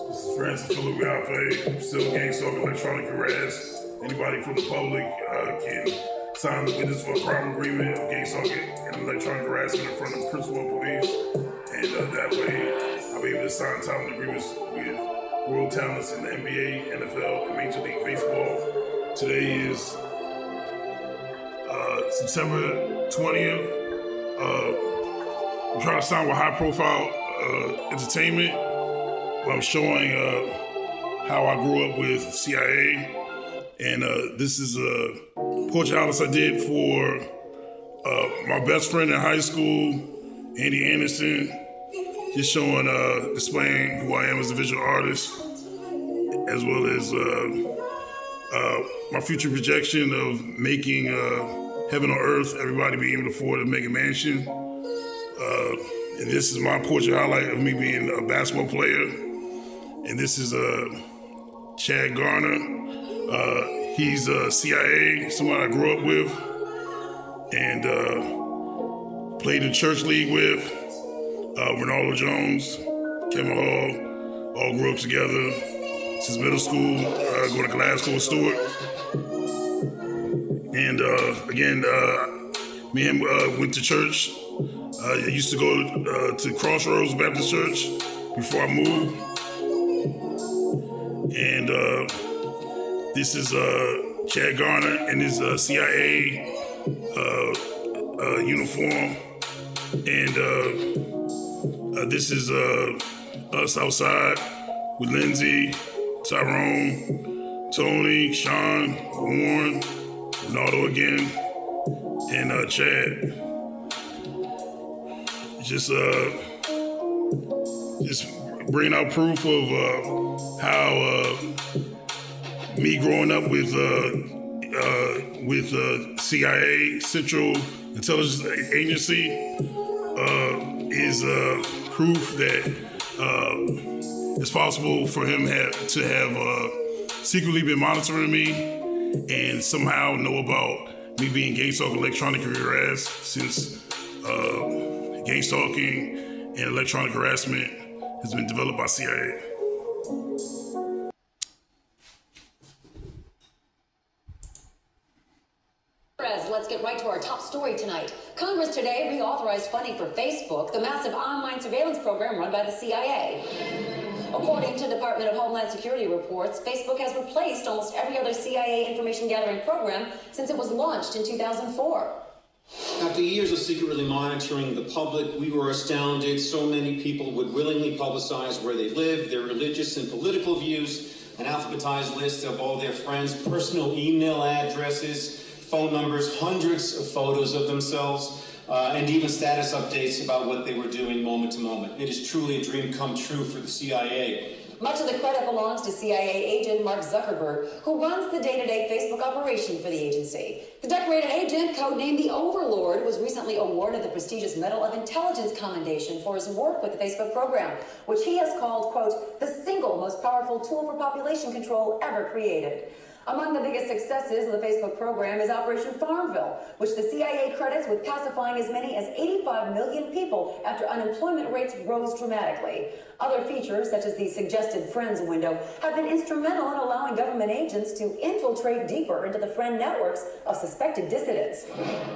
This is Francis Philip Wiafe, still gang stalking, electronic harass. Anybody from the public can sign the witness for a crime agreement of gang stalking and electronic harassment in front of principal and police. And that way, I'll be able to sign time agreements with world talents in the NBA, NFL, and Major League Baseball. Today is September 20th. I'm trying to sign with high-profile entertainment. I'm showing how I grew up with CIA, and this is a portrait house I did for my best friend in high school, Andy Anderson. Just showing, displaying who I am as a visual artist, as well as my future projection of making heaven on earth, everybody being able to afford a mega mansion. And this is my portrait highlight of me being a basketball player. And this is Chad Garner. He's CIA, someone I grew up with, and played in church league with. Ronaldo Jones, Kevin Hall, all grew up together since middle school, going to Glasgow with Stewart. And again, me and him went to church. I used to go to Crossroads Baptist Church before I moved. And this is Chad Garner in his CIA uniform. And this is us outside with Lindsay, Tyrone, Tony, Sean, Warren, Ronaldo again, and Chad. Just bringing out proof of how me growing up with CIA, Central Intelligence Agency, is proof that it's possible for him to have secretly been monitoring me and somehow know about me being gang stalking, electronically harassed, since gang stalking and electronic harassment has been developed by CIA. Let's get right to our top story tonight. Congress today reauthorized funding for Facebook, the massive online surveillance program run by the CIA. According to Department of Homeland Security reports, Facebook has replaced almost every other CIA information gathering program since it was launched in 2004. After years of secretly monitoring the public, we were astounded so many people would willingly publicize where they live, their religious and political views, an alphabetized list of all their friends' personal email addresses, phone numbers, hundreds of photos of themselves, and even status updates about what they were doing moment to moment. It is truly a dream come true for the CIA. Much of the credit belongs to CIA agent Mark Zuckerberg, who runs the day-to-day Facebook operation for the agency. The decorated agent, codenamed the Overlord, was recently awarded the prestigious Medal of Intelligence Commendation for his work with the Facebook program, which he has called, quote, the single most powerful tool for population control ever created. Among the biggest successes of the Facebook program is Operation Farmville, which the CIA credits with pacifying as many as 85 million people after unemployment rates rose dramatically. Other features, such as the suggested friends window, have been instrumental in allowing government agents to infiltrate deeper into the friend networks of suspected dissidents.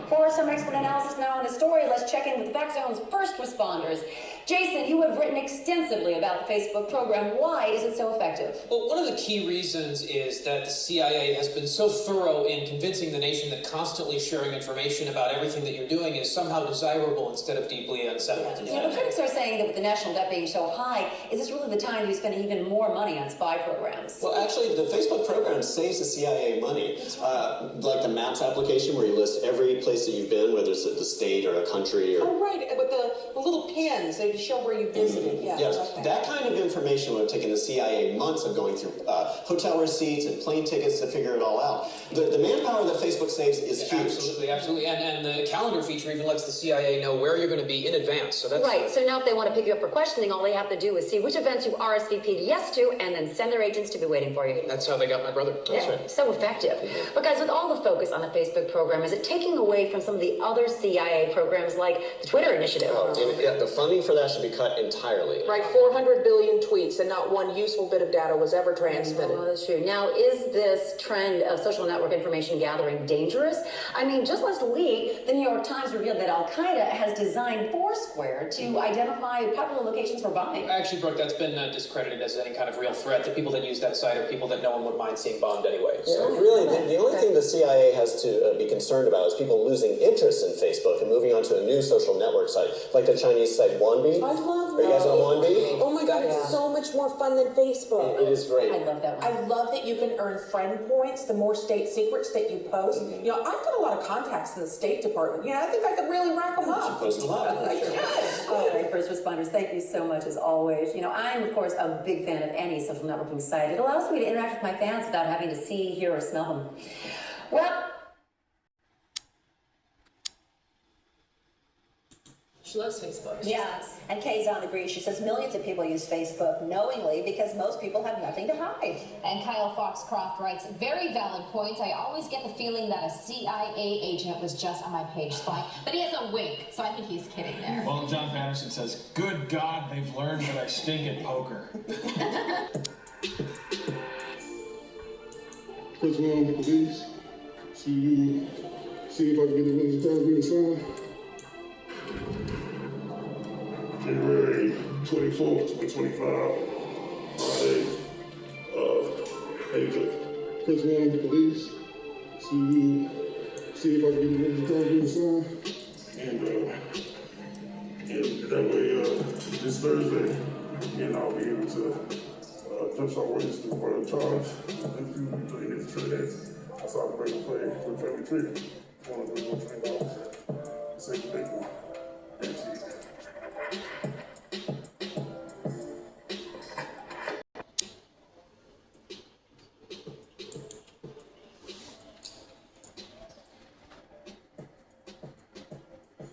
For some expert analysis now on the story, let's check in with FactZone's first responders. Jason, you have written extensively about the Facebook program. Why is it so effective? Well, one of the key reasons is that the CIA has been so thorough in convincing the nation that constantly sharing information about everything that you're doing is somehow desirable instead of deeply unsettling. Yeah, but critics are saying that with the national debt being so high, is this really the time to be spending even more money on spy programs? Well, actually, the Facebook program saves the CIA money. Like the Maps application where you list every place that you've been, whether it's the state or a country or... Oh, right, with the little pins, they show where you visited. Mm-hmm. Yes, okay. That kind of information would have taken the CIA months of going through hotel receipts and plane tickets to figure it all out. The manpower that Facebook saves is huge. Absolutely. And the calendar feature even lets the CIA know where you're going to be in advance. So that's right. So now if they want to pick you up for questioning, all they have to do is see which events you RSVP'd yes to and then send their agents to be waiting for you. That's how they got my brother. That's right. So effective. Mm-hmm. But guys, with all the focus on the Facebook program, is it taking away from some of the other CIA programs like the Twitter initiative? Oh, yeah, the funding for that should be cut entirely. Right, 400 billion tweets and not one useful bit of data was ever transmitted. Well, that's true. Now, is this trend of social network information gathering dangerous? I mean, just last week, the New York Times revealed that Al Qaeda has designed Foursquare to identify popular locations for bombing. Actually, Brooke, that's been discredited as any kind of real threat. The people that use that site are people that no one would mind seeing bombed anyway. So really, the only thing the CIA has to be concerned about is people losing interest in Facebook and moving on to a new social network site, like the Chinese site Wanbi. I love Are you guys on Wanbi? Oh my God, it's so much more fun than Facebook. It is great. I love that one. I love that you can earn friend points the more state secrets that you post. You know, I've got a lot of contacts in the State Department. You know, I think I could really rack them up. Post a lot. I could. All right, first responders, thank you so much as always. You know, I'm, of course, a big fan of any social networking site. It allows me to interact with my fans without having to see, hear, or smell them. Well, She loves Facebook. Yes, and Kayzon agrees. She says millions of people use Facebook knowingly because most people have nothing to hide. And Kyle Foxcroft writes, very valid points. I always get the feeling that a CIA agent was just on my page spying, but he has a wink, so I think he's kidding there. Well, John Patterson says, good God, they've learned that I stink at poker. First one on the police. See if I can get the witness to sign. January 24th, 2025. Friday. Agent. First one on the police. See if I can get the witness to sign. And that way, this Thursday, again, I'll be able to jumpstart witness to one of the charge. If you play this trade, I saw the break and play for family treatment. One of those $20. Save the big one. Thank you.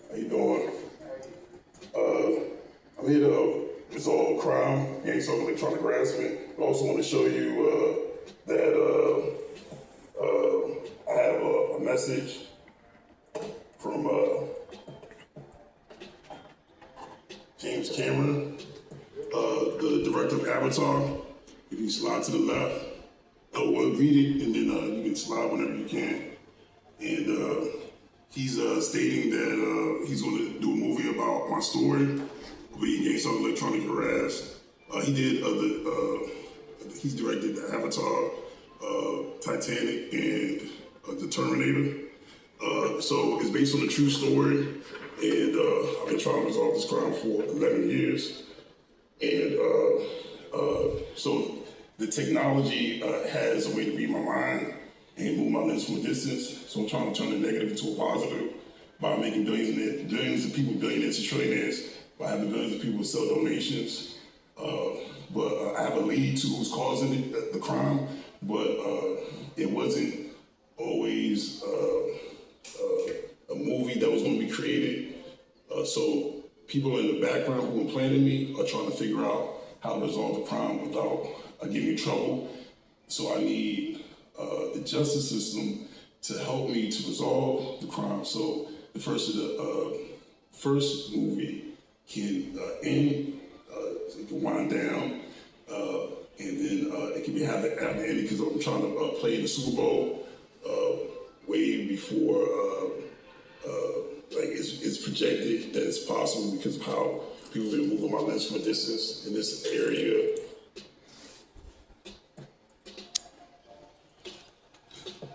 How you doing? I'm here to resolve crime, gang assault, electronic harassment. I also want to show you that I have a message from James Cameron, the director of Avatar. If you slide to the left, well, read it, and then you can slide whenever you can. And he's stating that he's going to do a movie about my story, being gay, so electronic harassed. He did he's directed the Avatar, Titanic, and the Terminator. So it's based on a true story, and I've been trying to resolve this crime for 11 years. And so the technology has a way to read my mind and move my lips from a distance. So I'm trying to turn the negative into a positive by making billions of people billionaires and trillionaires, by having billions of people sell donations. But I have a lead to who's causing the crime, but it wasn't always a movie that was going to be created. So people in the background who implanted me are trying to figure out how to resolve the crime without getting in trouble. So I need the justice system to help me to resolve the crime. So the first movie can end, it can wind down, and then it can be have the ending, because I'm trying to play in the Super Bowl way before like it's projected that it's possible because of how people have been moving my lens from a distance in this area.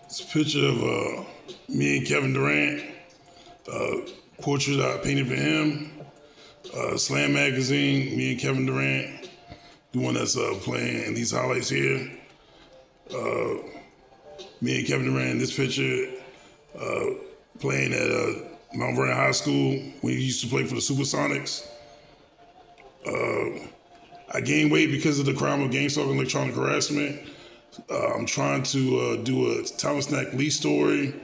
It's a picture of me and Kevin Durant, portrait I painted for him. Slam Magazine, me and Kevin Durant, the one that's playing in these highlights here. Me and Kevin Durant in this picture, playing at Mount Vernon High School when he used to play for the Supersonics. I gained weight because of the crime of gang assault and electronic harassment. I'm trying to do a talent snack lease story,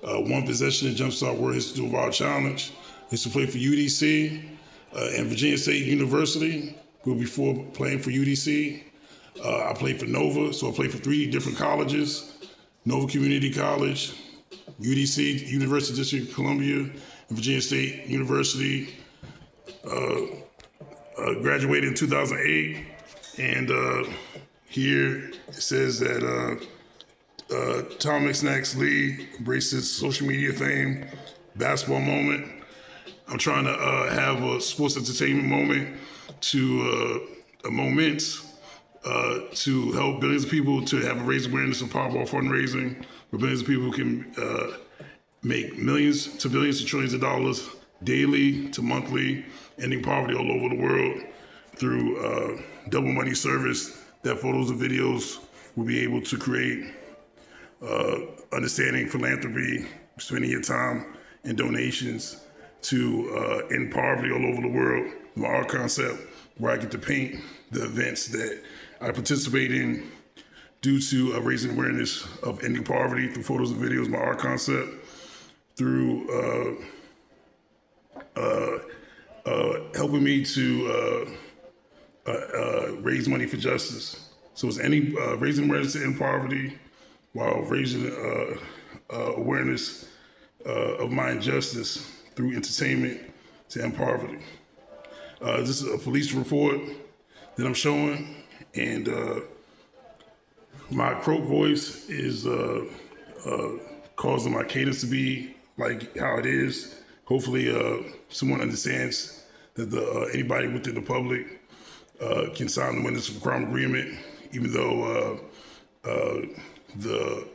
one possession and jumpstart world history of our challenge. I used to play for UDC and Virginia State University, before playing for UDC. I played for Nova, so I played for 3 different colleges: Nova Community College, UDC, University District of Columbia, and Virginia State University. graduated in 2008, and here it says that Tom McSnack's Lee embraces social media fame, basketball moment. I'm trying to have a sports entertainment moment to help billions of people to have a raise awareness of Powerball fundraising, where billions of people can make millions to billions to trillions of dollars daily to monthly, ending poverty all over the world through double money service that photos and videos will be able to create understanding philanthropy, spending your time and donations to end poverty all over the world. My art concept, where I get to paint the events that I participate in due to raising awareness of ending poverty through photos and videos. My art concept through helping me to raise money for justice. So it's any raising awareness to end poverty while raising awareness of my injustice through entertainment to end poverty. This is a police report that I'm showing, and my croak voice is causing my cadence to be like how it is. Hopefully someone understands that anybody within the public can sign the witness of crime agreement, even though the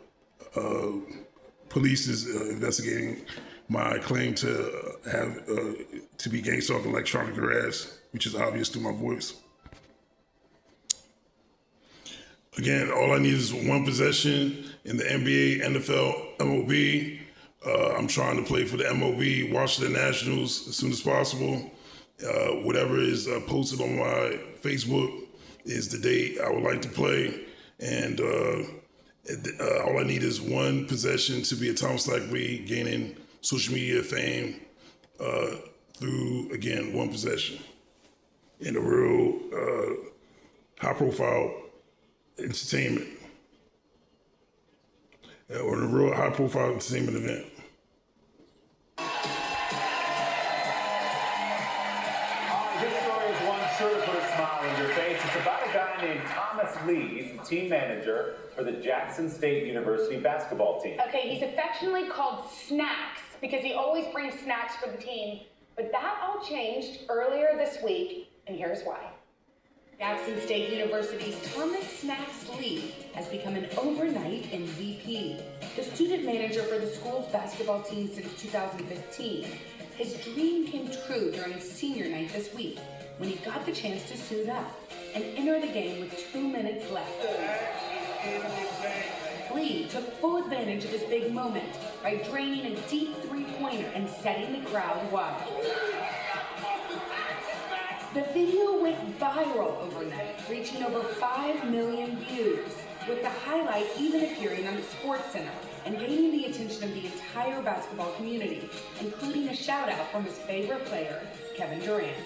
police is investigating my claim to have to be gang stalked and electronic harassed, which is obvious through my voice. Again, all I need is one possession in the NBA, NFL, MLB. I'm trying to play for the MLB, Washington Nationals as soon as possible. Whatever is posted on my Facebook is the date I would like to play. And all I need is one possession to be a Thomas Slack Lee, gaining social media fame through, again, one possession in a real high-profile entertainment or in a real high-profile entertainment event. This story is one sure to put a smile on your face. It's about a guy named Thomas Lee. He's the team manager for the Jackson State University basketball team. Okay, he's affectionately called Snacks because he always brings snacks for the team. But that all changed earlier this week, and here's why. Jackson State University's Thomas Snacks Lee has become an overnight MVP. The student manager for the school's basketball team since 2015. His dream came true during senior night this week when he got the chance to suit up and enter the game with 2 minutes left. Lee took full advantage of his big moment by draining a deep three-pointer and setting the crowd wild. The video went viral overnight, reaching over 5 million views, with the highlight even appearing on the SportsCenter and gaining the attention of the entire basketball community, including a shout-out from his favorite player, Kevin Durant.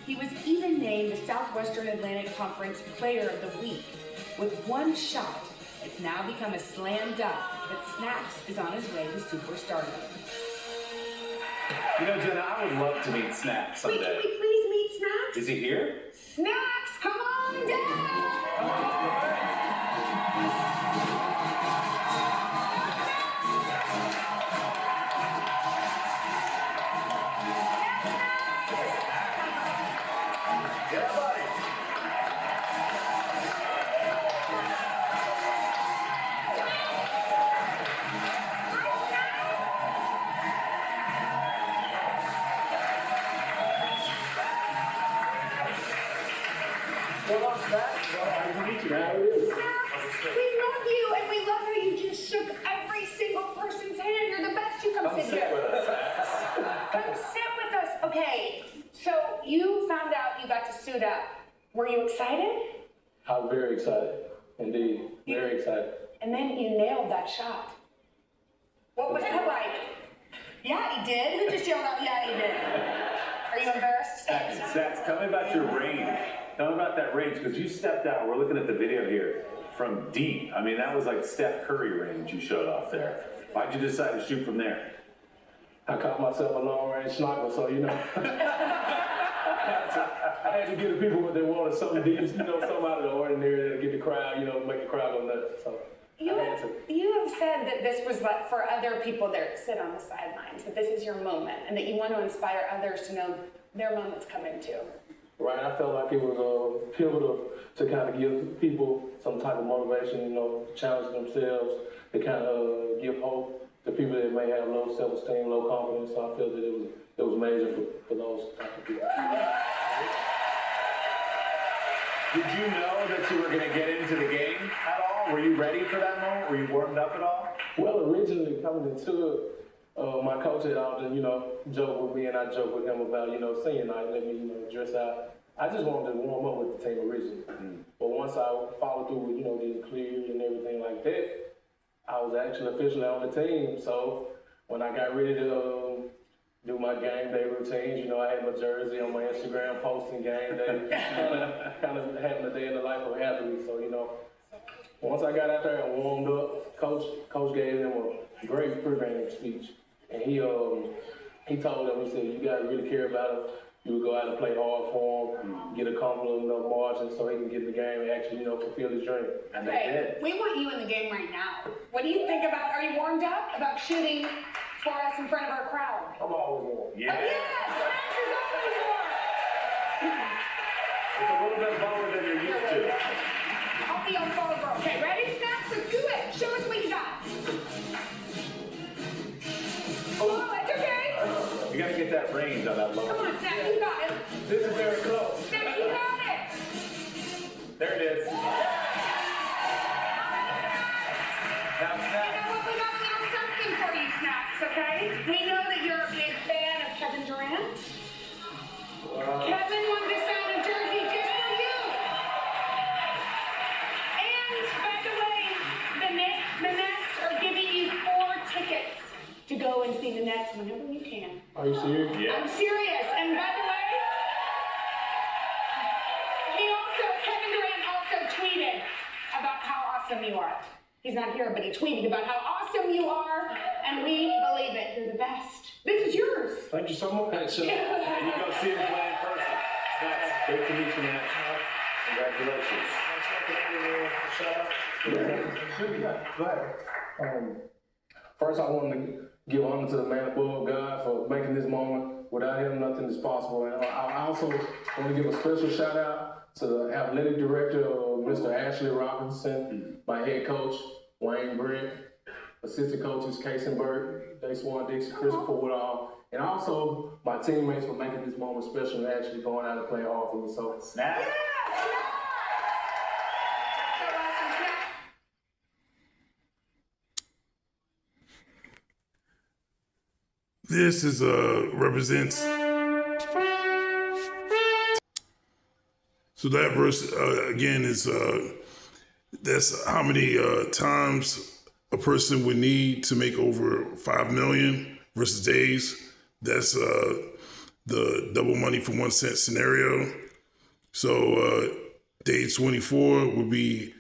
He was even named the Southwestern Atlantic Conference Player of the Week. With one shot, it's now become a slam dunk that Snacks is on his way to superstardom. You know, Jenna, I would love to meet Snacks someday. Wait, can we please meet Snacks? Is he here? Snacks, come on down! Yeah, buddy. Well, I'm back. Nice to meet you, man. How are you? We love you, and we love how you just shook every single person's hand. You're the best. You come sit here. with us. Come sit with us. Okay, so you found out you got to suit up. Were you excited? I'm very excited. Indeed. Very excited. And then you nailed that shot. What was that like? Yeah, he did. Who just yelled out, yeah, he did? Are you embarrassed? Zach, tell me about your range. Tell me about that range, because you stepped out. We're looking at the video here from deep. I mean, that was like Steph Curry range you showed off there. Why'd you decide to shoot from there? I caught myself a long range sniper, so you know. That's I had to give the people what they wanted, something deep, something out of the ordinary that'll get the crowd, make the crowd go nuts. So You have said that this was like for other people that sit on the sidelines, that this is your moment, and that you want to inspire others to know their moment's coming too. Right, I felt like it was pivotal to kind of give people some type of motivation, challenge themselves, to kind of give hope to people that may have low self-esteem, low confidence. So I felt that it was major for those type of people. Did you know that you were going to get into the game at all? Were you ready for that moment? Were you warmed up at all? Well, originally coming into it, my coach had often, joke with me, and I joke with him about, senior night, let me, dress out. I just wanted to warm up with the team originally. But once I followed through with, getting cleared and everything like that, I was actually officially on the team. So when I got ready to do my game day routines, I had my jersey on my Instagram posting game day, kind of having a day in the life of an athlete. So, once I got out there and warmed up, coach gave them a great pre-game speech. And he told them, he said, you guys really care about it. You would go out and play hard for him, get a comfortable enough margin so he can get in the game and actually, fulfill his dream. And they did. We want you in the game right now. What do you think about, are you warmed up about shooting for us in front of our crowd? I'm always warm. Yeah. Oh, yes, Max is always warm. It's a little bit lower than you're used to. I'll be on forward, bro. Okay, ready, Snacks? Let's do it. Show us what you got. Oh, it's okay. You got to get that range on that low. Come on, Snacks, you got it. This is very close. Snacks, you got it. There it is. Now, You know what? We got a little something for you, Snacks, okay? We know that you're a big fan of Kevin Durant. Kevin wanted to sign a jersey just for you. And, by the way, the Nets are giving you 4 tickets to go and see the Nets whenever you can. Are you serious? Yeah. I'm serious. And by the way, Kevin Durant also tweeted about how awesome you are. He's not here, but he tweeted about how awesome you are, and we believe it. You're the best. This is yours. Thank you so much. And you go see him play in person. That's great to meet you, man. Congratulations. Go ahead. First, I want to give honor to the man above God for making this moment. Without him, nothing is possible. And I also want to give a special shout out to the athletic director, Mr. Ashley Robinson, my head coach, Wayne Brent, assistant coaches, Casey Burke, Day Swan Dixie, Christopher Woodall, and also my teammates for making this moment special and actually going out and playing hard for me. So, Snap. This is represents. So that verse again is that's how many times a person would need to make over 5 million versus days. That's the double money for 1 cent scenario. So day 24 would be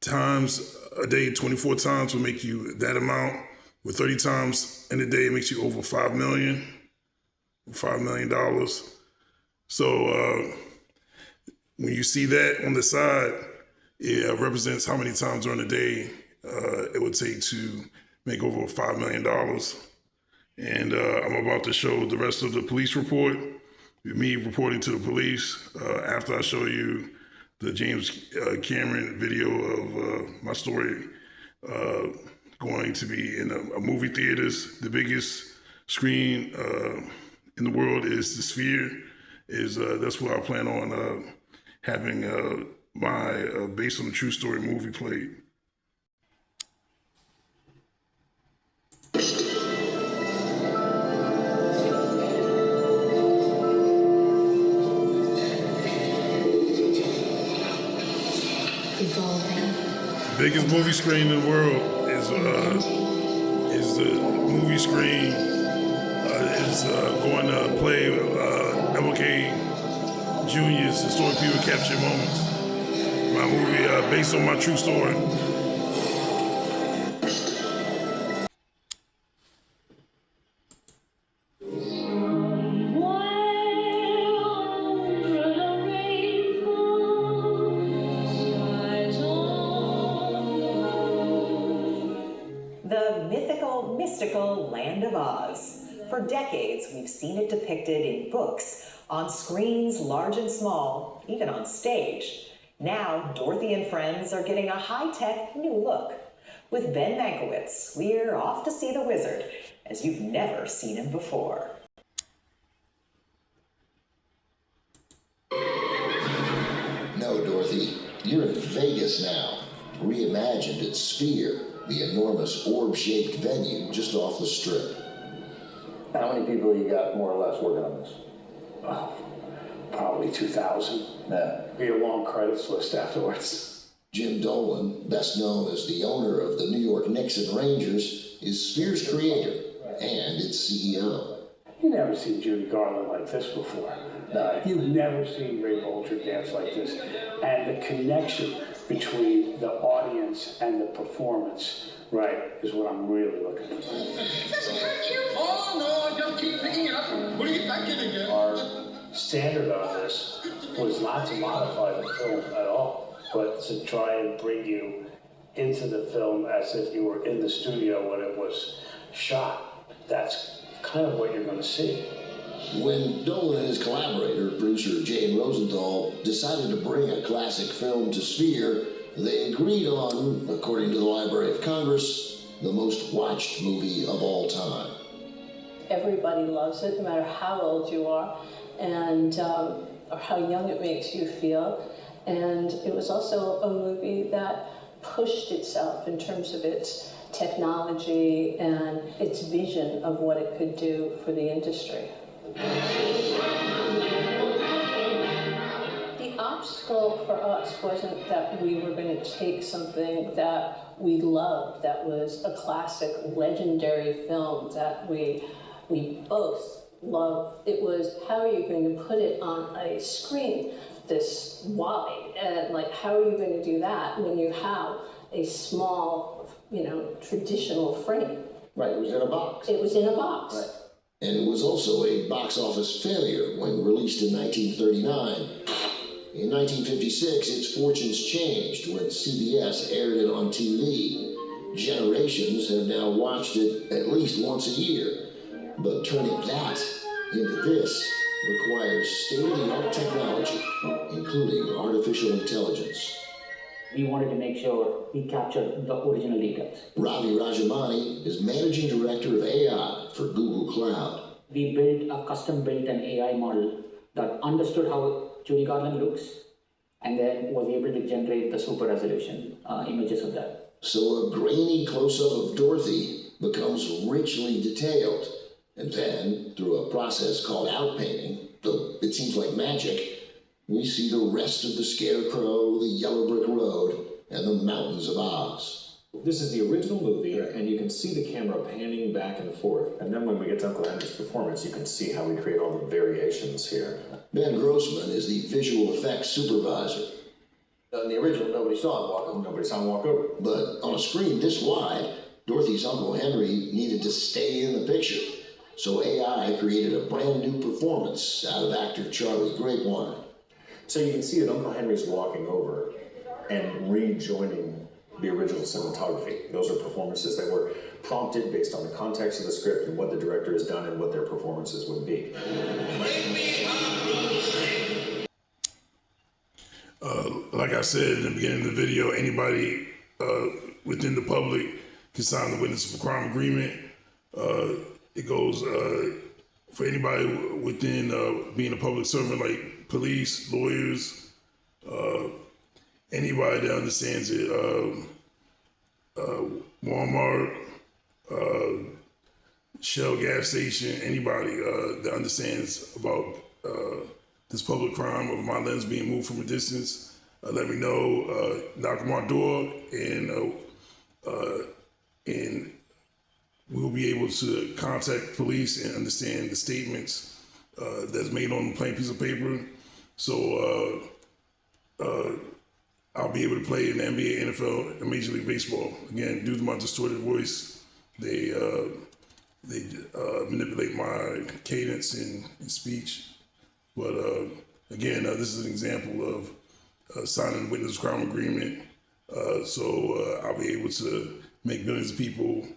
times a day. 24 times will make you that amount. With 30 times in a day, it makes you over $5 million. So when you see that on the side, it represents how many times during the day it would take to make over $5 million. And I'm about to show the rest of the police report, with me reporting to the police after I show you the James Cameron video of my story going to be in a movie theaters. The biggest screen in the world is the Sphere. That's where I plan on having my based on a true story movie played. The biggest movie screen in the world is the movie screen is going to play MLK Jr.'s Historic People Capture Moments. My movie based on my true story. mystical land of Oz. For decades, we've seen it depicted in books, on screens large and small, even on stage. Now, Dorothy and Friends are getting a high-tech new look. With Ben Mankiewicz, we're off to see the wizard, as you've never seen him before. No, Dorothy, you're in Vegas now, reimagined at Sphere, the enormous orb-shaped venue just off the Strip. How many people you got more or less working on this? Oh, probably 2,000. Yeah. Be a long credits list afterwards. Jim Dolan, best known as the owner of the New York Knicks and Rangers, is Sphere's creator and its CEO. You never seen Judy Garland like this before. No, you've never seen Ray Bolger dance like this. And the connection between the audience and the performance, right, is what I'm really looking for. Oh no, just keep picking it up and putting it back in again. Our standard on this was not to modify the film at all, but to try and bring you into the film as if you were in the studio when it was shot. That's kind of what you're going to see. When Dolan and his collaborator, producer Jane Rosenthal, decided to bring a classic film to Sphere, they agreed on, according to the Library of Congress, the most watched movie of all time. Everybody loves it, no matter how old you are, and or how young it makes you feel. And it was also a movie that pushed itself in terms of its technology and its vision of what it could do for the industry. The obstacle for us wasn't that we were going to take something that we loved, that was a classic, legendary film that we both loved. It was, how are you going to put it on a screen this wide? And like, how are you going to do that when you have a small, traditional frame? Right, it was in a box. It was in a box. Right. And it was also a box office failure when released in 1939. In 1956, its fortunes changed when CBS aired it on TV. Generations have now watched it at least once a year. But turning that into this requires state-of-the-art technology, including artificial intelligence. We wanted to make sure we captured the original details. Ravi Rajamani is managing director of AI for Google Cloud. We built a custom-built an AI model that understood how Judy Garland looks and then was able to generate the super resolution images of that. So a grainy close-up of Dorothy becomes richly detailed. And then, through a process called outpainting, though it seems like magic, we see the rest of the Scarecrow, the Yellow Brick Road, and the Mountains of Oz. This is the original movie, and you can see the camera panning back and forth. And then when we get to Uncle Henry's performance, you can see how we create all the variations here. Ben Grossman is the visual effects supervisor. In the original, nobody saw him walk over. Nobody saw him walk over. But on a screen this wide, Dorothy's Uncle Henry needed to stay in the picture. So AI created a brand new performance out of actor Charlie Grapewine. So you can see that Uncle Henry's walking over and rejoining the original cinematography. Those are performances that were prompted based on the context of the script and what the director has done and what their performances would be. Like I said in the beginning of the video, anybody within the public can sign the witness for crime agreement. It goes for anybody within being a public servant, like police, lawyers, anybody that understands it, Walmart, Shell gas station, anybody that understands about this public crime of my lens being moved from a distance, let me know, knock on my door, and we'll be able to contact police and understand the statements that's made on a plain piece of paper. So I'll be able to play in the NBA, NFL, and Major League Baseball. Again, due to my distorted voice, they manipulate my cadence and speech. But again, this is an example of signing a witness crime agreement. So I'll be able to make millions of people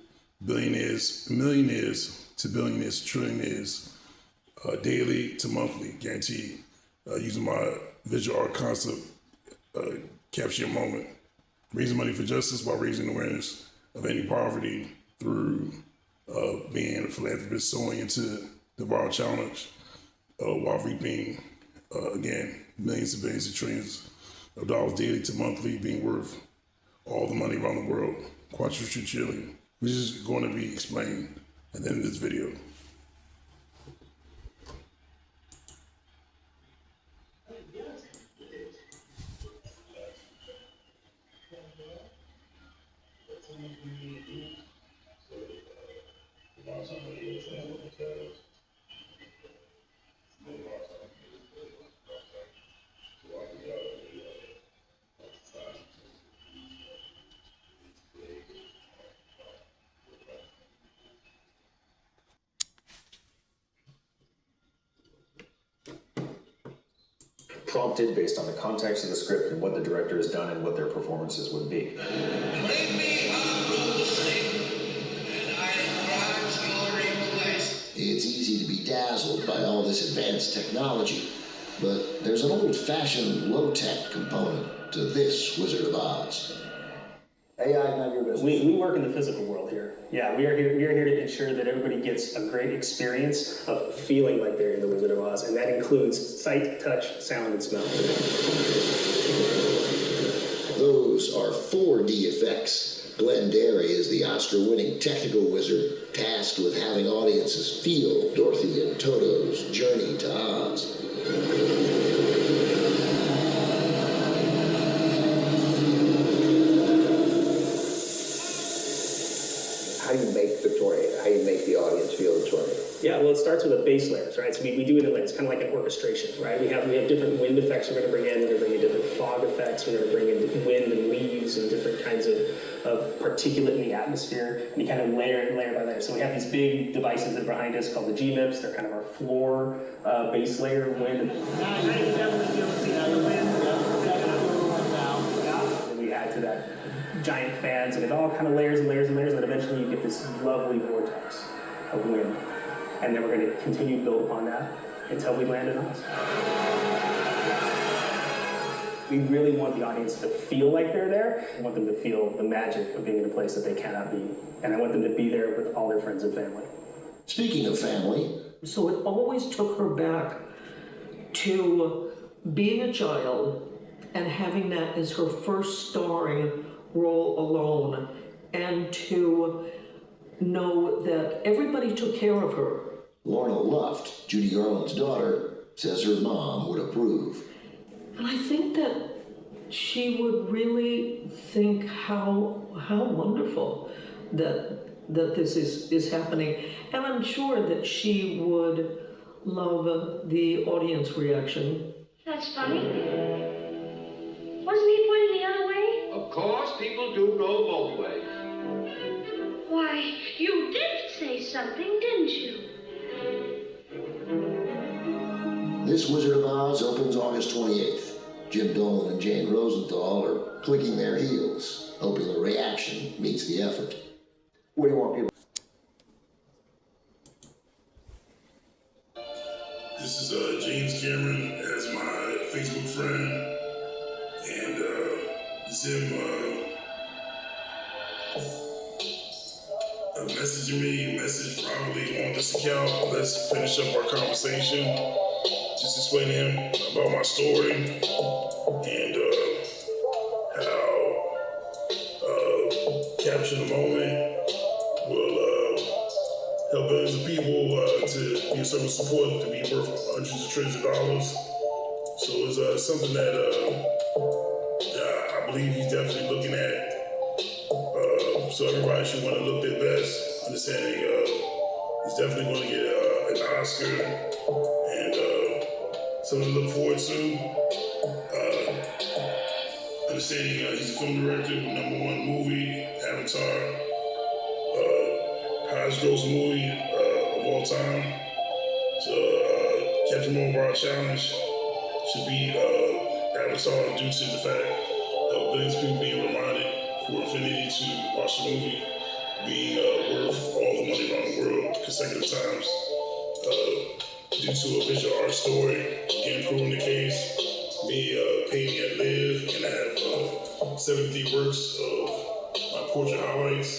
billionaires, millionaires to billionaires to trillionaires, daily to monthly, guaranteed. Using my visual art concept, capture your moment. Raising money for justice while raising awareness of any poverty through being a philanthropist, sowing into the viral challenge, while reaping, again, millions and billions of trillions of dollars daily to monthly, being worth all the money around the world, quadrillion, which is going to be explained at the end of this video. Prompted based on the context of the script and what the director has done and what their performances would be. It's easy to be dazzled by all this advanced technology, but there's an old-fashioned low-tech component to this Wizard of Oz. AI is not your business. We work in the physical world here. Yeah, we are here to ensure that everybody gets a great experience of feeling like they're in the Wizard of Oz, and that includes sight, touch, sound, and smell. Those are 4D effects. Glenn Derry is the Oscar-winning technical wizard tasked with having audiences feel Dorothy and Toto's journey to Oz. How do you make Victoria? How do you make the audience feel Victoria? Yeah, well, it starts with a base layers, right? So we do it in layers, kind of like an orchestration, right? We have different wind effects we're going to bring in. We're going to bring in different fog effects. We're going to bring in wind and leaves and different kinds of particulate in the atmosphere. And you kind of layer by layer. So we have these big devices that are behind us called the GMIPs. They're kind of our floor base layer wind. Now you can definitely feel the wind. And we add to that giant fans, and it all kind of layers and layers and layers, and then eventually you get this lovely vortex of wind. And then we're going to continue to build upon that until we land in Oz. We really want the audience to feel like they're there. I want them to feel the magic of being in a place that they cannot be. And I want them to be there with all their friends and family. Speaking of family. So it always took her back to being a child and having that as her first starring role alone, and to know that everybody took care of her. Lorna Luft, Judy Garland's daughter, says her mom would approve. And I think that she would really think how wonderful that this is happening. And I'm sure that she would love the audience reaction. That's funny. Wasn't he pointing the other way? Of course, people do go both ways. Why, you did say something, didn't you? This Wizard of Oz opens August 28th. Jim Dolan and Jane Rosenthal are clicking their heels, hoping the reaction meets the effort. What do you want people? This is James Cameron as my Facebook friend, and it's him messaging me, message probably on this account. Let's finish up our conversation. Just explain to him about my story and how capture the moment will help millions of people to be a certain support, to be worth hundreds of trillions of dollars. So it's something that I believe he's definitely looking at. So everybody should want to look their best, understanding he's definitely going to get an Oscar and something to look forward to. Understanding he's a film director, #1 movie, Avatar, highest gross movie of all time. So Captain Marvel challenge should be Avatar due to the fact of billions of people being reminded for infinity to watch the movie. being worth all the money around the world consecutive times due to a visual art story, again proving the case. Me painting at Live, and I have 73 works of my portrait highlights,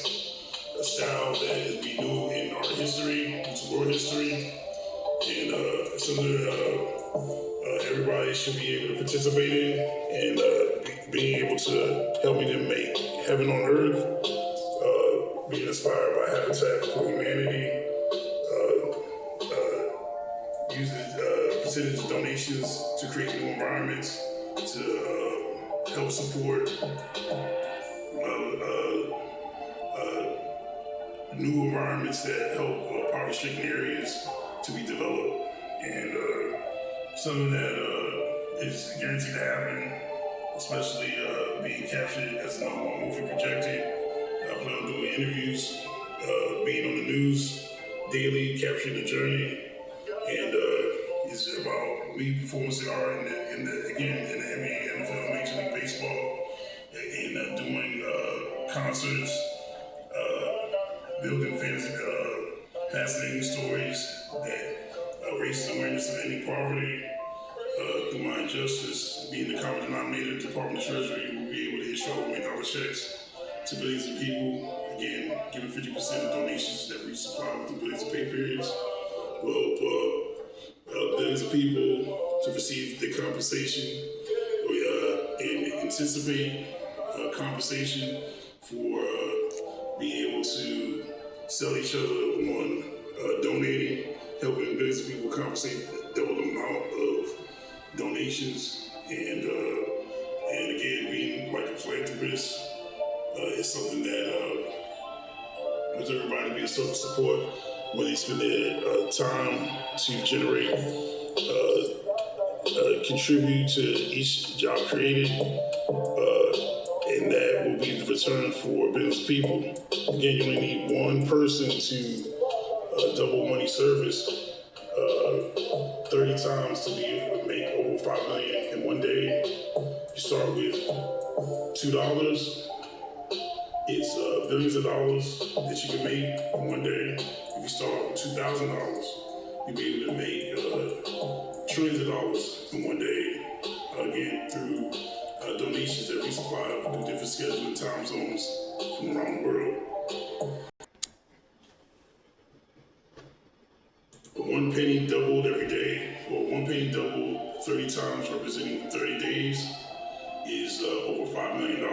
a style that is be new in art history, to world history, and something everybody should be able to participate in, and being able to help me to make heaven on earth, being inspired by Habitat for Humanity, using percentage of donations to create new environments to help support new environments that help poverty-stricken areas to be developed, and something that is guaranteed to happen, especially being captured as a number one movie projected. I plan on doing interviews, being on the news daily, capturing the journey, and it's about me performing art in the NBA, NFL, Major League Baseball, and doing concerts, building fascinating stories that raise awareness of ending poverty through my injustice. Being the common denominator, the Department of Treasury will be able to issue $1 million checks to billions of people. Again, giving 50% of donations that we supply with the billions of pay periods will help billions of people to receive their compensation and anticipate compensation for being able to sell each other on donating, helping billions of people compensate double the amount of donations, and again, being like a philanthropist is something that wants everybody to be a source of support when they spend their time to generate, contribute to each job created, and that will be the return for billions of people. Again, you only need one person to double money service 30 times to be able to make over $5 million in one day. You start with $2. It's billions of dollars that you can make in one day. If you start off with $2,000, you'll be able to make trillions of dollars in one day. Again, through donations that we supply through different schedules and time zones from around the world. One penny doubled every day, or one penny doubled 30 times, representing 30 days, is over $5 million. $1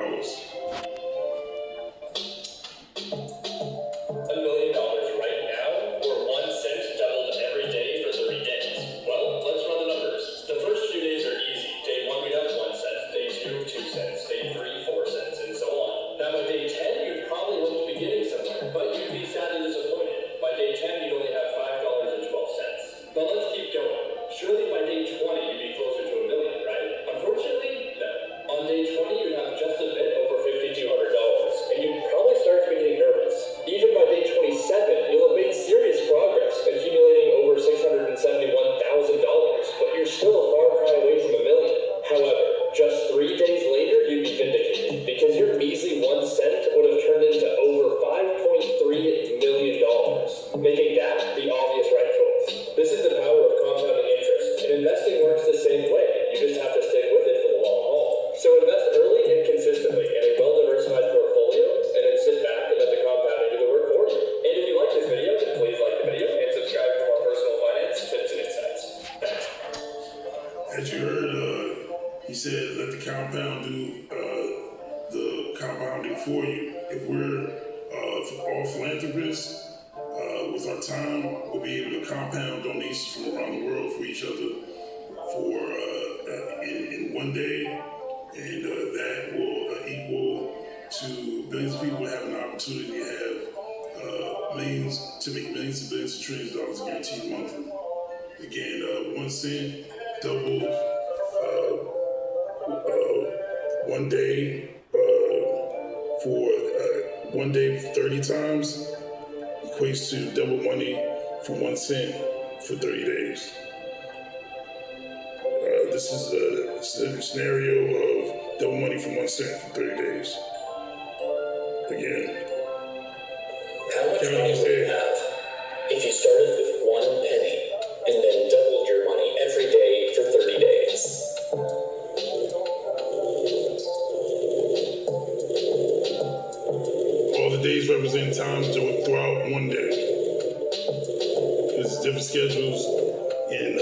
million right now, or 1 cent doubled every day for 30 days. Well, let's run the numbers. The first few days are easy. Day 1, we'd have 1 cent. Day 2, 2 cents. Day 3, 4 cents, and so on. Now, by day 10, you'd probably hope to be getting somewhere, but you'd be sadly disappointed. By day 10, you'd only have $5.12. But let's keep going. Surely by day 20, you'd be closer to $1 million, right? Unfortunately, no. On day 20, you'd have just a bit over $5,200, and you'd probably start to be getting nervous. Even by day 27, you'll have made serious progress, accumulating over $671,000, but you're still a far cry away from $1 million. However, just 3 days later, you'd be vindicated, because your measly 1 cent would have turned into over $5.3 million, making that the obvious right choice. This is the power of compounding interest, and investing works the same way. You just have to stick with it for the long haul. So invest early and consistently in a well-diversified portfolio, and then sit back and let the compounding do the work for you. And if you like this video, then please like the video and subscribe for more personal finance tips and insights. Thanks. As you heard, he said, let the compound do the compounding for you. If we're all philanthropists, with our time, we'll be able to compound donations from around the world for each other for in one day, and that will equal to billions of people having an opportunity to have millions, to make millions and billions of trillions of dollars guaranteed monthly. Again, 1 cent double 1 day for 1 day 30 times equates to double money for 1 cent for 30 days. This is a scenario of double money for 1 cent for 30 days. Again, started with 1 penny and then doubled your money every day for 30 days. All the days represent times throughout one day. There's different schedules and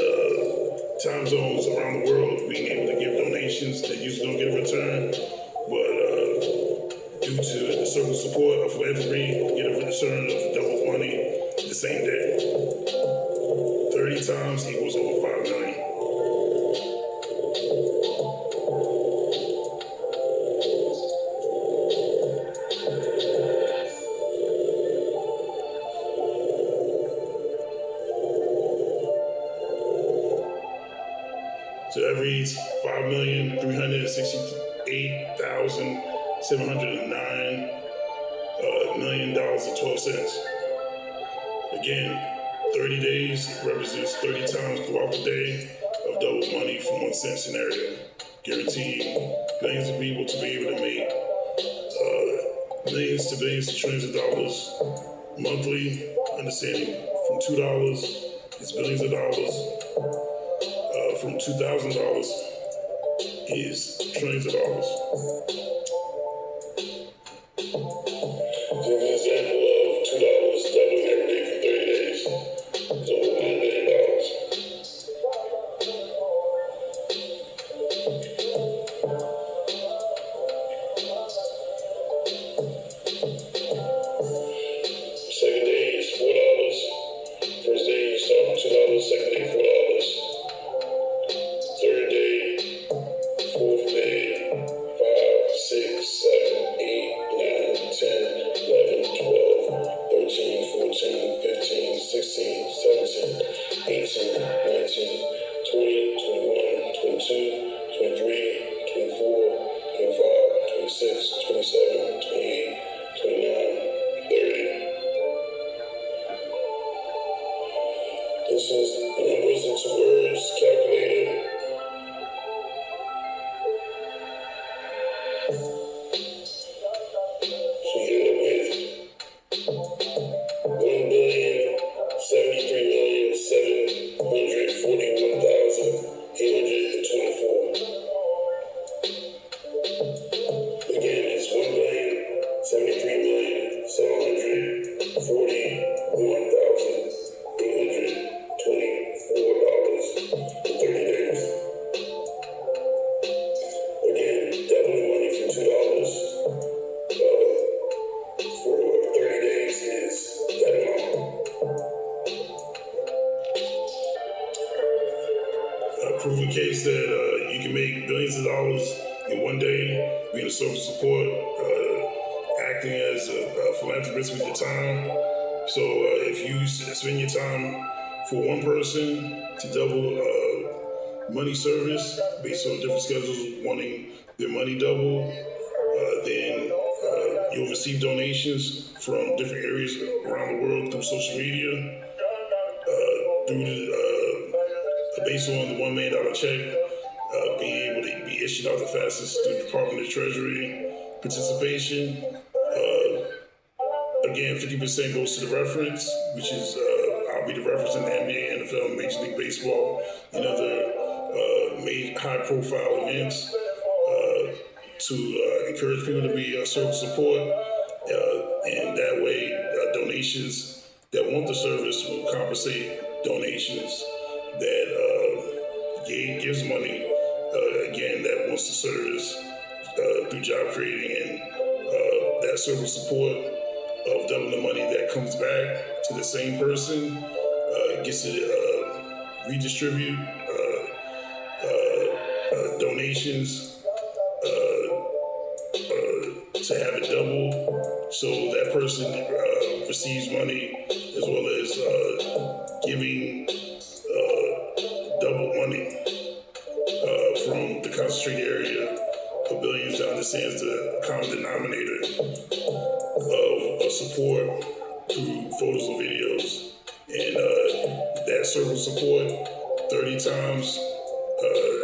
time zones around the world being able to give donations that usually don't get a return, but due to the circle support of philanthropy, get a return of double money the same day. 30 times equals over 5 million. So every 5,368,709 $1,000,000.12. Again, 30 days represents 30 times throughout the day of double money from 1 cent scenario, guaranteeing millions of people to be able to make millions to billions to trillions of dollars monthly. Understanding from $2 is billions of dollars. From $2,000 is trillions of dollars. Give an example of $2 doubling every day for 30 days. It's over $1 billion. Second day is $4. First day you start from $2. Second day $4. Third day, fourth day, 5, 6, 7, 8, 9, 10, 11, 12, 13, 14, 15, 16, 17, 18, 19, 20, 21, 22, 23, 24, 25, 26, 27, 28, 29, 30. This is numbers into words calculated. So you end up with 1,073,741,824. Again, it's 1,073,741,824 in 30 days. Again, doubling money from $2 for 30 days is that amount. A proven case that you can make billions of dollars in one day, being a social support, acting as a philanthropist with your time. So if you spend your time for one person to double money service based on different schedules, wanting their money double, then you'll receive donations from different areas around the world through social media, based on the $1 million check, being able to be issued out the fastest through the Department of Treasury participation. Again, 50% goes to the reference, which is I'll be the reference in the NBA, NFL, Major League Baseball, and other high-profile events to encourage people to be circle support, and that way donations that want the service will compensate donations that gives money, again, that wants the service through job creating, and that service support of doubling the money that comes back to the same person gets to redistribute donations to have it double, so that person receives money as well as giving double money from the concentrated area of billions that understands the common denominator of support through photos and videos. And that circle support 30 times,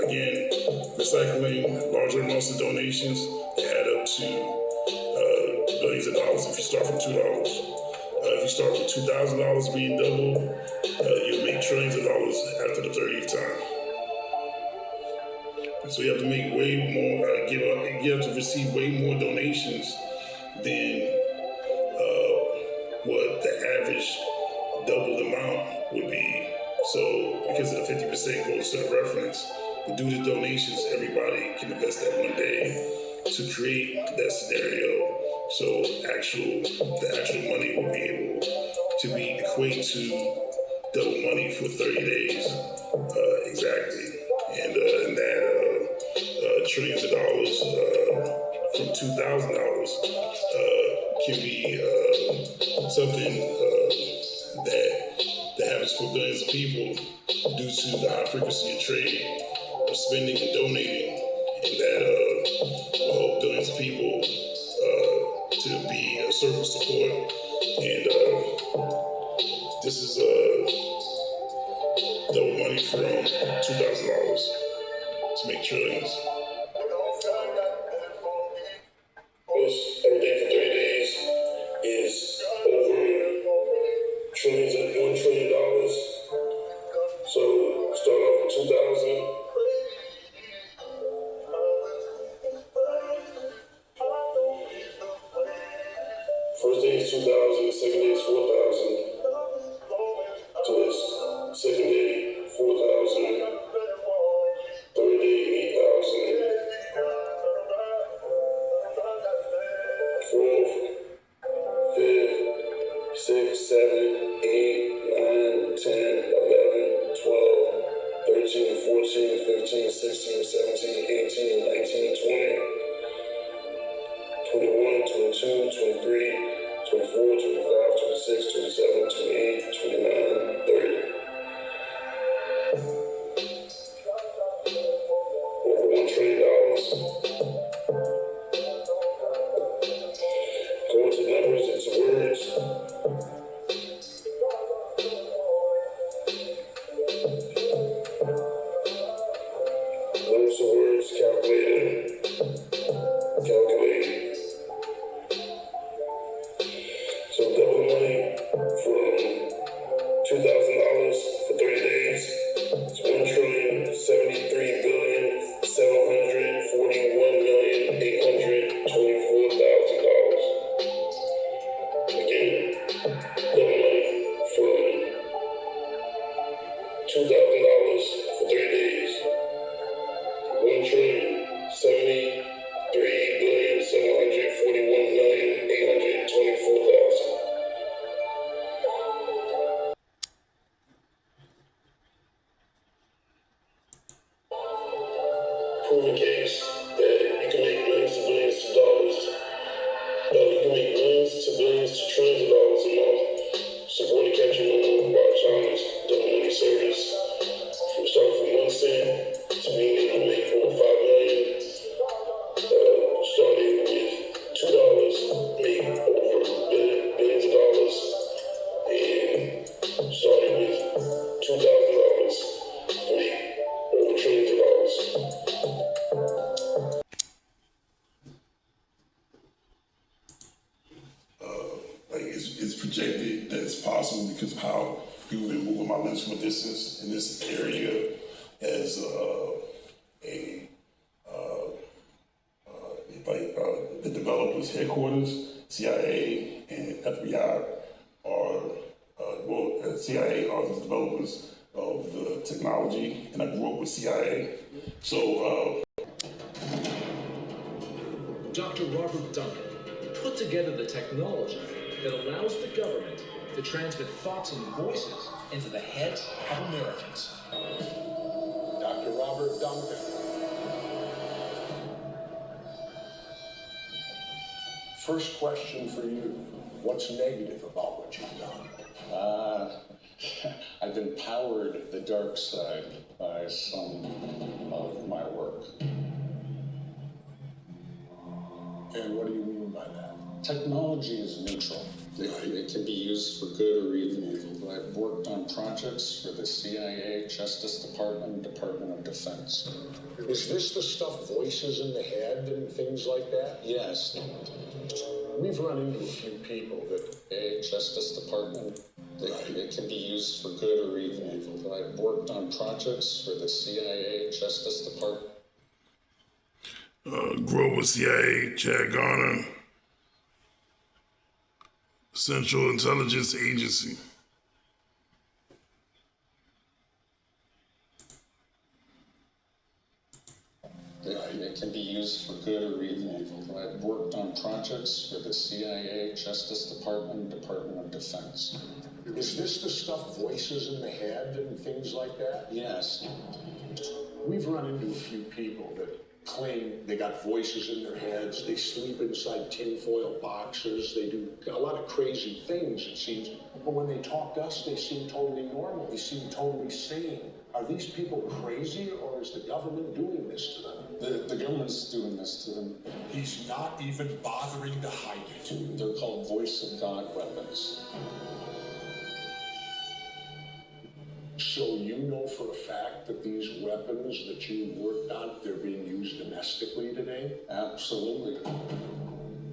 again, recycling larger amounts of donations add up to billions of dollars if you start from $2. If you start with $2,000 being doubled, you'll make trillions of dollars after the 30th time. So you have to make way more, you have to receive way more donations than what the average doubled amount would be. So because the 50% goes to the reference, but due to donations, everybody can invest that one day to create that scenario. So the actual money will be able to be equate to double money for 30 days exactly. And that trillions of dollars from $2,000 can be something that happens for billions of people due to the high frequency of trade, of spending and donating, and that will help billions of people to be a circle support. And this is double money from $2,000 to make trillions. Most every day for 30 days is over trillions and $1 trillion. So start off with 2,000. First day is 2,000, second day is 4,000. So it's second day 4,000, third day 8,000, fourth, fifth, sixth, 7, 8, 9, 10, 11, 12, 13, 14, 15, 16, 17, 18, 19, 20, 21, 22, 23, 24, 25, 26, 27, 28, 29, 30. Over $1 trillion. Go into numbers, into words. Numbers to words, calculated. Calculate. So double the money from $2,000 for 30 days. It's $1,703,741,824,000. Again, double money from $2,000 for 30 days. $1,073,741,824,000. Proven case that you can make millions to billions of dollars. You can make millions to billions to trillions of dollars a month. Support the capture move by China's double money service. Starting from 1 cent to being able to make over 5 million. Starting with $2, make over billions of dollars. And starting with $2,000, make over trillions of dollars. It's projected that it's possible because of how people have been moving my lens from a distance in this area as the developers' headquarters, CIA and FBI are CIA are the developers of the technology, and I grew up with CIA. So Dr. Robert Duncan put together the technology that allows the government to transmit thoughts and voices into the heads of Americans. Dr. Robert Duncan. First question for you. What's negative about what you've done? I've empowered the dark side by some of my work. And what do you mean by by that? Technology is neutral. It can be used for good or evil. I've worked on projects for the CIA, Justice Department, Department of Defense. Is this the stuff, voices in the head and things like that? Yes. We've run into a few people that... Justice Department. It can be used for good or evil. I've worked on projects for the CIA, Justice Department. Global CIA, Chad Garner, Central Intelligence Agency. It can be used for good or evil. I've worked on projects for the CIA, Justice Department, Department of Defense. Is this the stuff, voices in the head and things like that? Yes. We've run into a few people that claim they got voices in their heads, they sleep inside tinfoil boxes, they do a lot of crazy things, it seems. But when they talk to us, they seem totally normal, they seem totally sane. Are these people crazy, or is the government doing this to them? The government's doing this to them. He's not even bothering to hide it. They're called voice of God weapons. So you know for a fact that these weapons that you worked on, they're being used domestically today? Absolutely.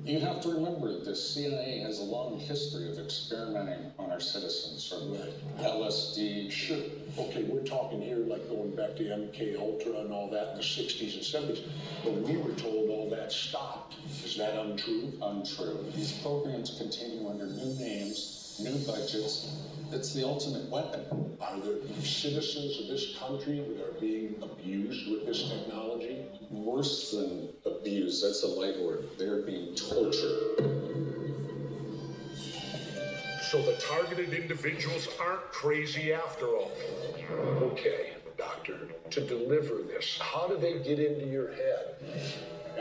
You have to remember the CIA has a long history of experimenting on our citizens, from LSD. Sure. Okay, we're talking here like going back to MK Ultra and all that in the 60s and 70s. But we were told all that stopped. Is that untrue? Untrue. These programs continue under new names, new budgets. It's the ultimate weapon. Are there citizens of this country that are being abused with this technology? Worse than abused, that's a light word. They're being tortured. So the targeted individuals aren't crazy after all. Okay, doctor, to deliver this, how do they get into your head?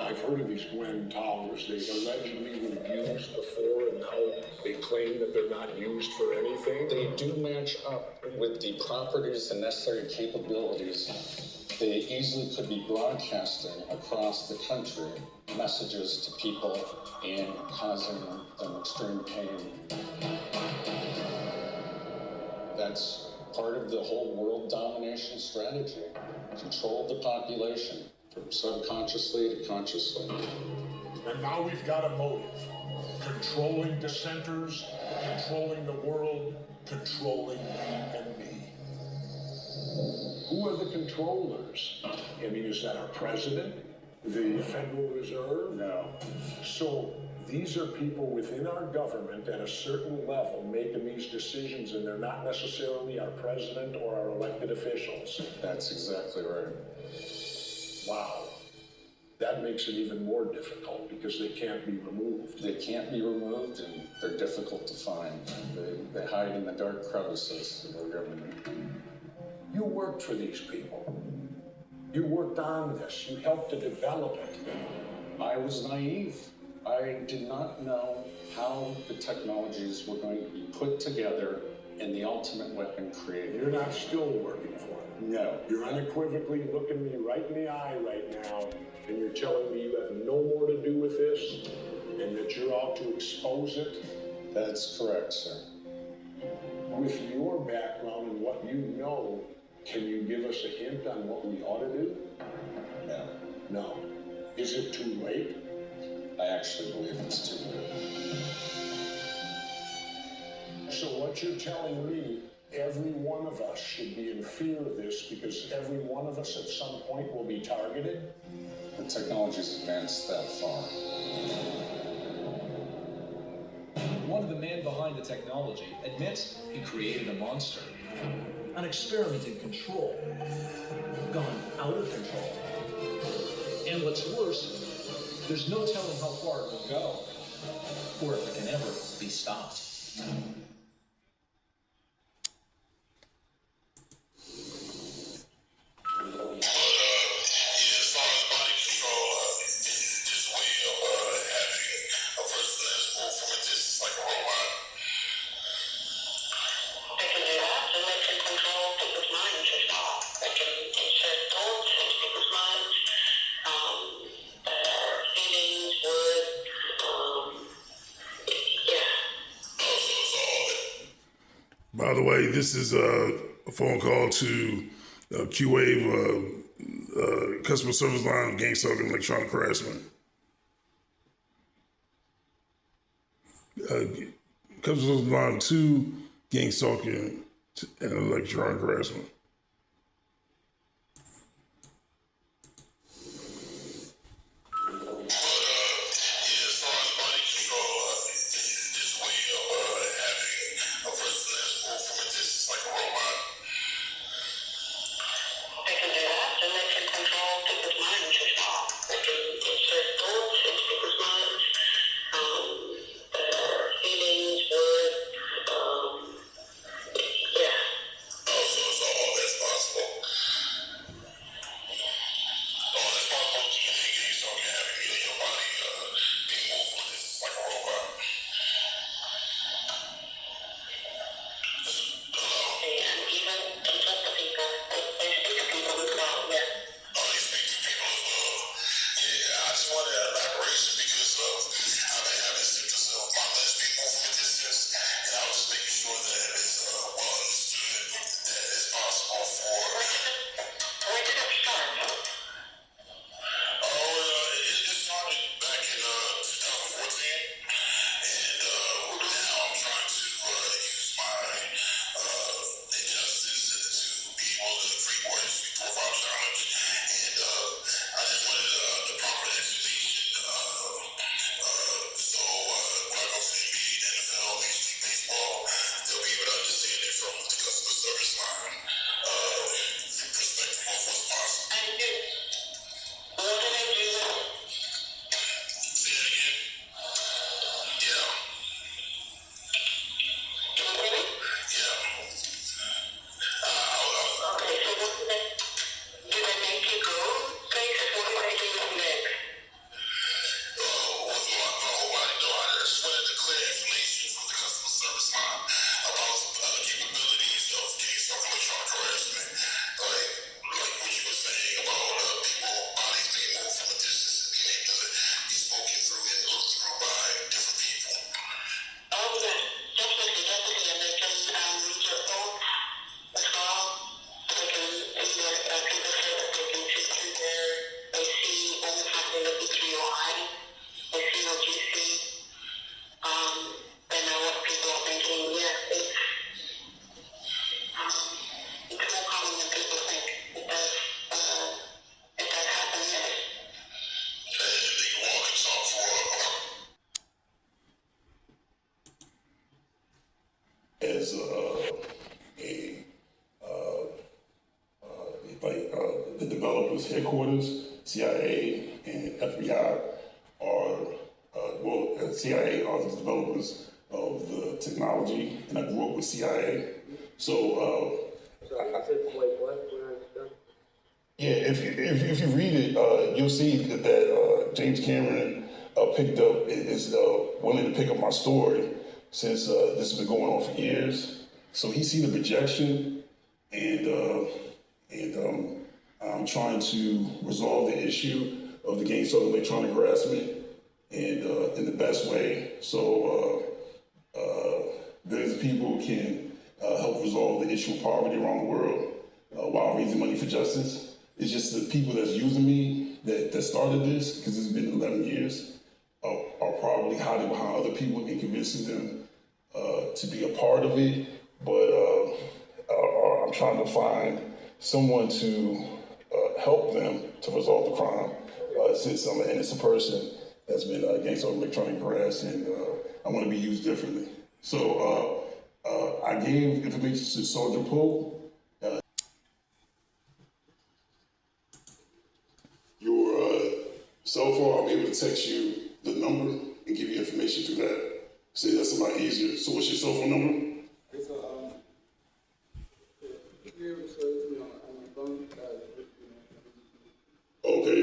I've heard of these Gwen towers. They've allegedly been used before, and now they claim that they're not used for anything. They do match up with the properties and necessary capabilities. They easily could be broadcasting across the country messages to people and causing them extreme pain. That's part of the whole world domination strategy. Control the population from subconsciously to consciously. And now we've got a motive. Controlling dissenters, controlling the world, controlling you and me. Who are the controllers? I mean, is that our president? The Federal Reserve? No. So these are people within our government at a certain level making these decisions, and they're not necessarily our president or our elected officials. That's exactly right. Wow. That makes it even more difficult because they can't be removed. They can't be removed, and they're difficult to find. They hide in the dark crevices of our government. You worked for these people. You worked on this. You helped to develop it. I was naive. I did not know how the technologies were going to be put together and the ultimate weapon created. You're not still working for them. No. You're unequivocally looking me right in the eye right now, and you're telling me you have no more to do with this, and that you're out to expose it? That's correct, sir. With your background and what you know, can you give us a hint on what we ought to do? No. No. Is it too late? I actually believe it's too late. So what you're telling me, every one of us should be in fear of this because every one of us at some point will be targeted? The technology's advanced that far. One of the men behind the technology admits he created a monster. An experiment in control. Gone out of control. And what's worse, there's no telling how far it will go, or if it can ever be stopped. By the way, this is a phone call to Q-Wave customer service line of gang stalking electronic harassment. Customer service line 2, gang stalking and electronic harassment. As the developers' headquarters, CIA and FBI are, CIA are the developers of the technology, and I grew up with CIA. So, yeah, if you read it, you'll see that James Cameron picked up, is willing to pick up my story since this has been going on for years. So he seen the projection, and I'm trying to resolve the issue of the gang stalking electronic harassment and in the best way. So there's people who can help resolve the issue of poverty around the world while raising money for justice. It's just the people that's using me that started this, because it's been 11 years, are probably hiding behind other people and convincing them to be a part of it. But I'm trying to find someone to help them to resolve the crime, since I'm an innocent person that's been gang stalking electronic harassed, and I want to be used differently. So I gave information to Sergeant Poe. Your cell phone, I'll be able to text you the number and give you information through that. See, that's a lot easier. So what's your cell phone number? It's you're able to show it to me on my phone. Okay.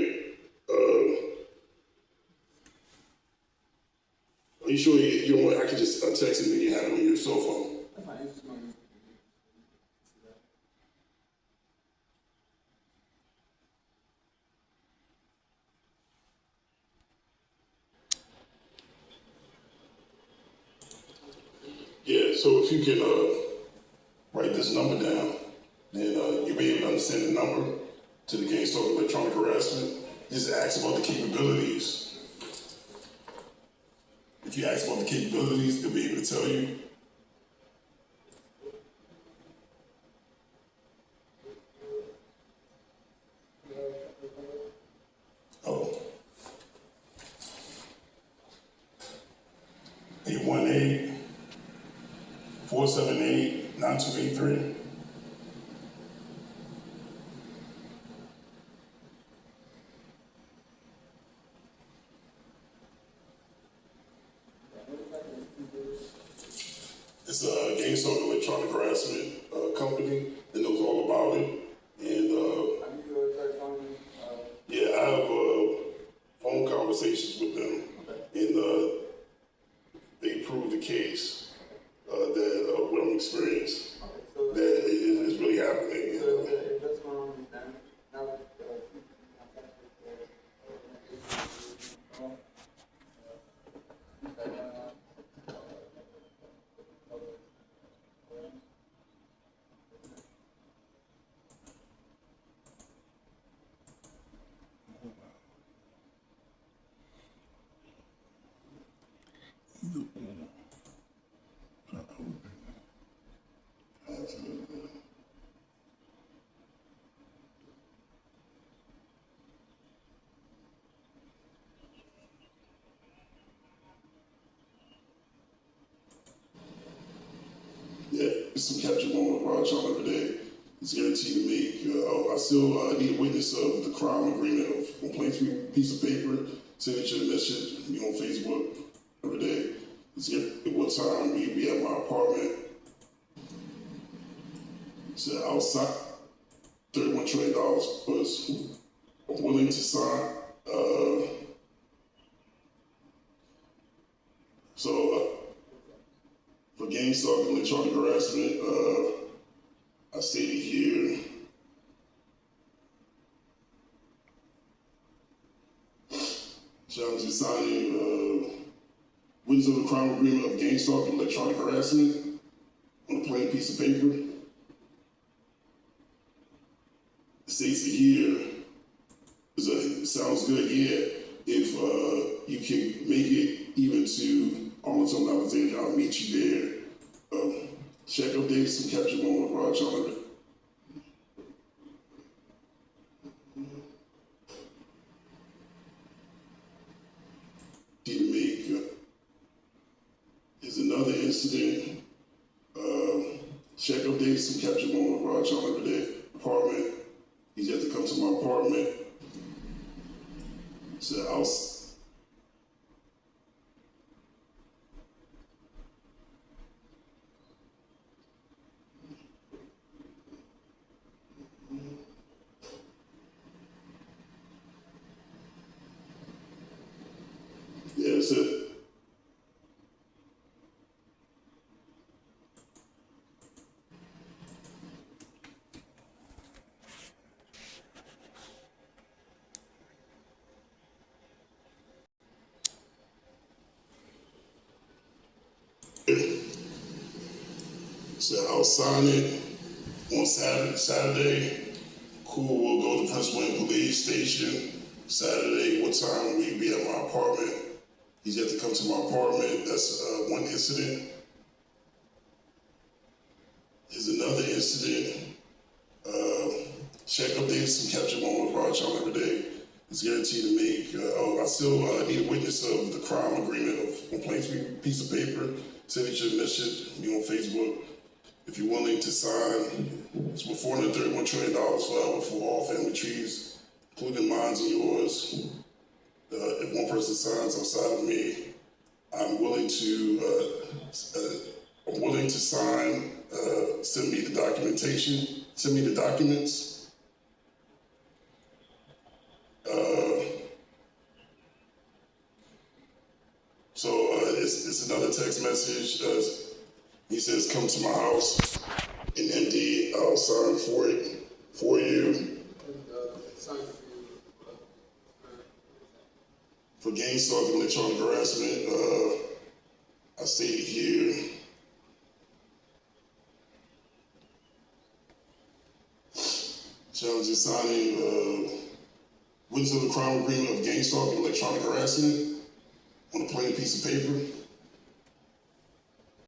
Are you sure you don't want, I can just text it and you have it on your cell phone? Yeah, so if you can send a number to the Gang Stalker Electronic Harassment. Just ask about the capabilities. If you ask about the capabilities, they'll be able to tell you. Oh. 818-478-9283. It's a Gang Stalker Electronic Harassment company that knows all about it. And yeah, I have phone conversations with them, and they prove the case that what I'm experiencing, that is really happening. Yeah, it's some capture moment of our child every day. It's guaranteed to make. I still need a witness of the crime agreement of on plain piece of paper, signature message, on Facebook every day. It's guaranteed what time we be at my apartment. So outside, $31 trillion was I'm willing to sign. For Gang Stalker Electronic Harassment, I stated here. Challenge signing witness of the crime agreement of Gang Stalker Electronic Harassment on a plain piece of paper. It states it here. It sounds good, yeah. If you can make it even to Arlington, Alexandria, I'll meet you there. Check updates, some capture moment of Raj on it. To make is another incident. Check updates, some capture moment of Raj on every day. Apartment. He's had to come to my apartment. So yeah, that's it. So I'll sign it on Saturday. Cool, we'll go to Prince William Police Station. Saturday, what time we be at my apartment? He's got to come to my apartment. That's one incident. Here's another incident. Check updates, some capture moment with Raj on every day. It's guaranteed to make. I still need a witness of the crime agreement of on plain piece of paper. Signature message on Facebook. If you're willing to sign, it's worth $431 trillion forever for all family trees, including mine and yours. If one person signs outside of me, I'm willing to sign. Send me the documentation. Send me the documents. It's another text message. He says, "Come to my house in MD. I'll sign for it for you." For Gang Stalker Electronic Harassment, I stated here. challenges signing witness of the crime agreement of gang stalking, electronic harassment on a plain piece of paper.